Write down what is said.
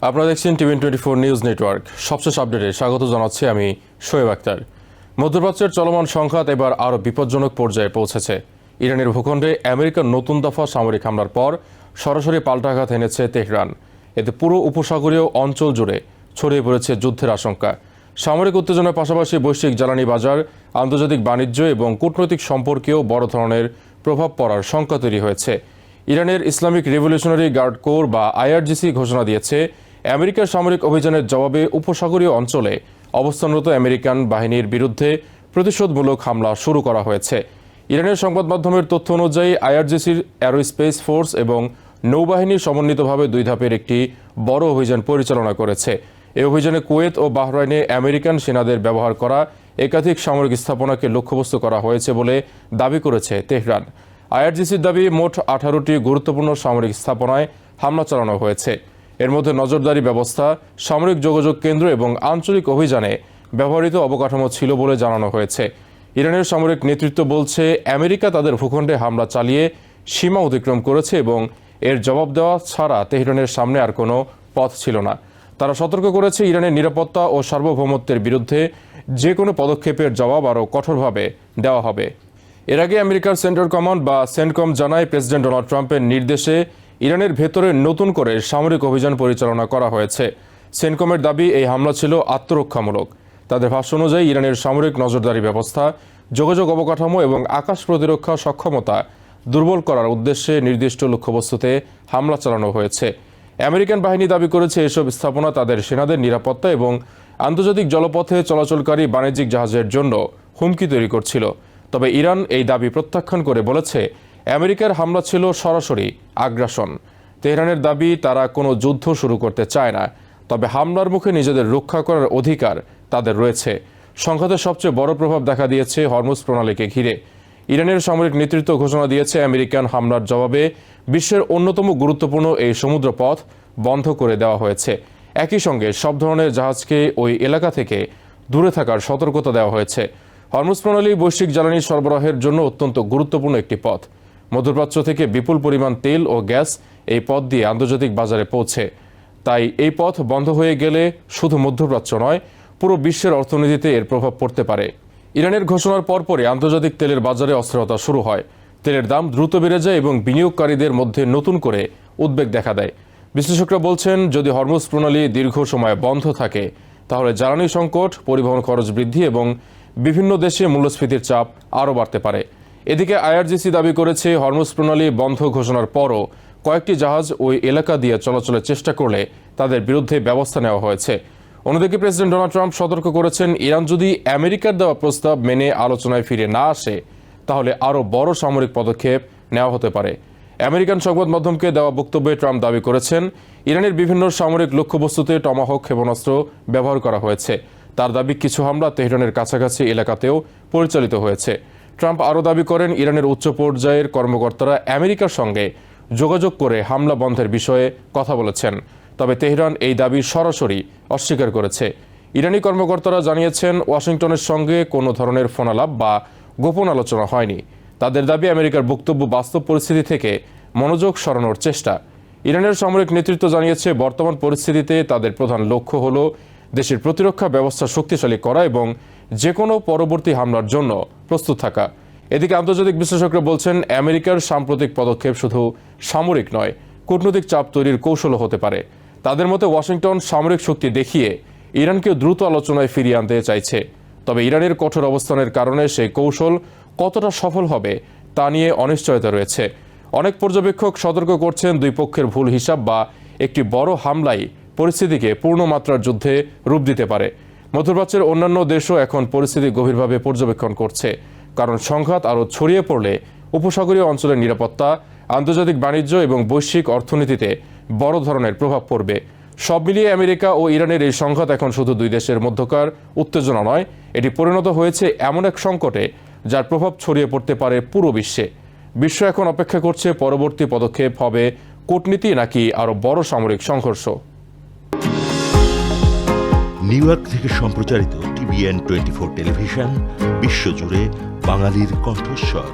আপনারা দেখছেন TVN24 news network. সবশেষ আপডেটে স্বাগত জানাচ্ছি আমি শোয়েব আক্তার। মধ্যপ্রাচ্যের চলমান সংঘাত এবার আরও বিপজ্জনক পর্যায়ে পৌঁছেছে। ইরানের ভূখণ্ডে আমেরিকার নতুন দফা সামরিক হামলার পর সরাসরি পাল্টাঘাত এনেছে তেহরান। এতে পুরো উপসাগরীয় অঞ্চল জুড়ে ছড়িয়ে পড়েছে যুদ্ধের আশঙ্কা। সামরিক উত্তেজনার পাশাপাশি বৈশ্বিক জ্বালানি বাজার, আন্তর্জাতিক বাণিজ্য এবং কূটনৈতিক সম্পর্কেও বড় ধরনের প্রভাব পড়ার শঙ্কা তৈরি হয়েছে। ইরানের ইসলামিক রেভলিউশনারি গার্ড কোর বা IRGC ঘোষণা দিয়েছে, আমেরিকার সামরিক অভিযানের জবাবে উপসাগরীয় অঞ্চলে অবস্থানরত আমেরিকান বাহিনীর বিরুদ্ধে প্রতিশোধমূলক হামলা শুরু করা হয়েছে। ইরানের সংবাদ মাধ্যমের তথ্য অনুযায়ী IRGCর অ্যারোস্পেস ফোর্স এবং নৌবাহিনী সমন্বিতভাবে 2 ধাপের একটি বড় অভিযান পরিচালনা করেছে। এই অভিযানে কুয়েত ও বাহরাইনে আমেরিকান সেনাদের ব্যবহার করা একাধিক সামরিক স্থাপনাকে লক্ষ্যবস্তু করা হয়েছে বলে দাবি করেছে তেহরান। IRGCর দাবি, মোট 18টি গুরুত্বপূর্ণ সামরিক স্থাপনায় হামলা চালানো হয়েছে। এর মধ্যে নজরদারি ব্যবস্থা, সামরিক যোগাযোগ কেন্দ্র এবং আঞ্চলিক অভিযানে ব্যবহৃত অবকাঠামো ছিল বলে জানানো হয়েছে। ইরানের সামরিক নেতৃত্ব বলছে, আমেরিকা তাদের ভূখণ্ডে হামলা চালিয়ে সীমা অতিক্রম করেছে এবং এর জবাব দেওয়া ছাড়া তেহরানের সামনে আর কোনো পথ ছিল না। তারা সতর্ক করেছে, ইরানের নিরাপত্তা ও সার্বভৌমত্বের বিরুদ্ধে যে কোনো পদক্ষেপের জবাব আরও কঠোরভাবে দেওয়া হবে। এর আগে আমেরিকার সেন্ট্রাল কমান্ড বা সেন্টকম জানায়, প্রেসিডেন্ট ডোনাল্ড ট্রাম্পের নির্দেশে ইরানের ভেতরে নতুন করে সামরিক অভিযান পরিচালনা করা হয়েছে। সেন্টকমের দাবি, এই হামলা ছিল আত্মরক্ষামূলক। তাদের ভাষ্য অনুযায়ী ইরানের সামরিক নজরদারি ব্যবস্থা, যোগাযোগ অবকাঠামো এবং আকাশ প্রতিরক্ষা সক্ষমতা দুর্বল করার উদ্দেশ্যে নির্দিষ্ট লক্ষ্যবস্তুতে হামলা চালানো হয়েছে। আমেরিকান বাহিনী দাবি করেছে, এসব স্থাপনা তাদের সেনাদের নিরাপত্তা এবং আন্তর্জাতিক জলপথে চলাচলকারী বাণিজ্যিক জাহাজের জন্য হুমকি তৈরি করছিল। তবে ইরান এই দাবি প্রত্যাখ্যান করে বলেছে, আমেরিকার হামলা ছিল সরাসরি আগ্রাসন। তেহরানের দাবি, তারা কোনো যুদ্ধ শুরু করতে চায় না, তবে হামলার মুখে নিজেদের রক্ষা করার অধিকার তাদের রয়েছে। সংঘাতের সবচেয়ে বড় প্রভাব দেখা দিয়েছে হরমুজ প্রণালীকে ঘিরে। ইরানের সামরিক নেতৃত্ব ঘোষণা দিয়েছে, আমেরিকান হামলার জবাবে বিশ্বের অন্যতম গুরুত্বপূর্ণ এই সমুদ্রপথ বন্ধ করে দেওয়া হয়েছে। একই সঙ্গে সব ধরনের জাহাজকে ওই এলাকা থেকে দূরে থাকার সতর্কতা দেওয়া হয়েছে। হরমুজ প্রণালী বৈশ্বিক জ্বালানি সরবরাহের জন্য অত্যন্ত গুরুত্বপূর্ণ একটি পথ। মধ্যপ্রাচ্য থেকে বিপুল পরিমাণ তেল ও গ্যাস এই পথ দিয়ে আন্তর্জাতিক বাজারে পৌঁছে। তাই এই পথ বন্ধ হয়ে গেলে শুধু মধ্যপ্রাচ্য নয়, পুরো বিশ্বের অর্থনীতিতে এর প্রভাব পড়তে পারে। ইরানের ঘোষণার পরপরই আন্তর্জাতিক তেলের বাজারে অস্থিরতা শুরু হয়। তেলের দাম দ্রুত বেড়ে যায় এবং বিনিয়োগকারীদের মধ্যে নতুন করে উদ্বেগ দেখা দেয়। বিশ্লেষকরা বলছেন, যদি হরমুজ প্রণালী দীর্ঘ সময় বন্ধ থাকে, তাহলে জ্বালানি সংকট, পরিবহন খরচ বৃদ্ধি এবং বিভিন্ন দেশে মূল্যস্ফীতির চাপ আরও বাড়তে পারে। এদিকে IRGC দাবি করেছে, হরমুজ প্রণালী বন্ধ ঘোষণার পরও কয়েকটি জাহাজ ওই এলাকা দিয়ে চলাচলের চেষ্টা করলে তাদের বিরুদ্ধে ব্যবস্থা নেওয়া হয়েছে। অন্যদিকে প্রেসিডেন্ট ডোনাল্ড ট্রাম্প সতর্ক করেছেন, ইরান যদি আমেরিকার দেওয়া প্রস্তাব মেনে আলোচনায় ফিরে না আসে, তাহলে আরও বড় সামরিক পদক্ষেপ নেওয়া হতে পারে। আমেরিকান সংবাদ মাধ্যমকে দেওয়া বক্তব্যে ট্রাম্প দাবি করেছেন, ইরানের বিভিন্ন সামরিক লক্ষ্যবস্তুতে টমাহক ক্ষেপণাস্ত্র ব্যবহার করা হয়েছে। তার দাবি, কিছু হামলা তেহরানের কাছাকাছি এলাকাতেও পরিচালিত হয়েছে। ট্রাম্প আরও দাবি করেন, ইরানের উচ্চ পর্যায়ের কর্মকর্তারা আমেরিকার সঙ্গে যোগাযোগ করে হামলা বন্ধের বিষয়ে কথা বলেছেন। তবে তেহরান এই দাবি সরাসরি অস্বীকার করেছে। ইরানি কর্মকর্তারা জানিয়েছেন, ওয়াশিংটনের সঙ্গে কোনো ধরনের ফোনালাপ বা গোপন আলোচনা হয়নি। তাদের দাবি, আমেরিকার বক্তব্য বাস্তব পরিস্থিতি থেকে মনোযোগ সরানোর চেষ্টা। ইরানের সামরিক নেতৃত্ব জানিয়েছে, বর্তমান পরিস্থিতিতে তাদের প্রধান লক্ষ্য হল দেশের প্রতিরক্ষা ব্যবস্থা শক্তিশালী করা এবং যে কোনো পরবর্তী হামলার জন্য প্রস্তুত থাকা। এদিকে আন্তর্জাতিক বিশ্লেষকরা বলছেন, আমেরিকার সাম্প্রতিক পদক্ষেপ শুধু সামরিক নয়, কূটনৈতিক চাপ তৈরির কৌশলও হতে পারে। তাদের মতে, ওয়াশিংটন সামরিক শক্তি দেখিয়ে ইরানকে দ্রুত আলোচনায় ফিরিয়ে আনতে চাইছে। তবে ইরানের কঠোর অবস্থানের কারণে সেই কৌশল কতটা সফল হবে তা নিয়ে অনিশ্চয়তা রয়েছে। অনেক পর্যবেক্ষক সতর্ক করছেন, দুই পক্ষের ভুল হিসাব বা একটি বড় হামলাই পরিস্থিতিকে পূর্ণমাত্রার যুদ্ধে রূপ দিতে পারে। মধ্যপ্রাচ্যের অন্যান্য দেশও এখন পরিস্থিতি গভীরভাবে পর্যবেক্ষণ করছে, কারণ সংঘাত আরও ছড়িয়ে পড়লে উপসাগরীয় অঞ্চলের নিরাপত্তা, আন্তর্জাতিক বাণিজ্য এবং বৈশ্বিক অর্থনীতিতে বড় ধরনের প্রভাব পড়বে। সব মিলিয়ে আমেরিকা ও ইরানের এই সংঘাত এখন শুধু দুই দেশের মধ্যকার উত্তেজনা নয়, এটি পরিণত হয়েছে এমন এক সংকটে যার প্রভাব ছড়িয়ে পড়তে পারে পুরো বিশ্বে। বিশ্ব এখন অপেক্ষা করছে, পরবর্তী পদক্ষেপ হবে কূটনীতি নাকি আরও বড় সামরিক সংঘর্ষ। নিউ ইয়র্ক থেকে সম্প্রচারিত TVN24 টেলিভিশন বিশ্বজুড়ে বাঙালির কণ্ঠস্বর।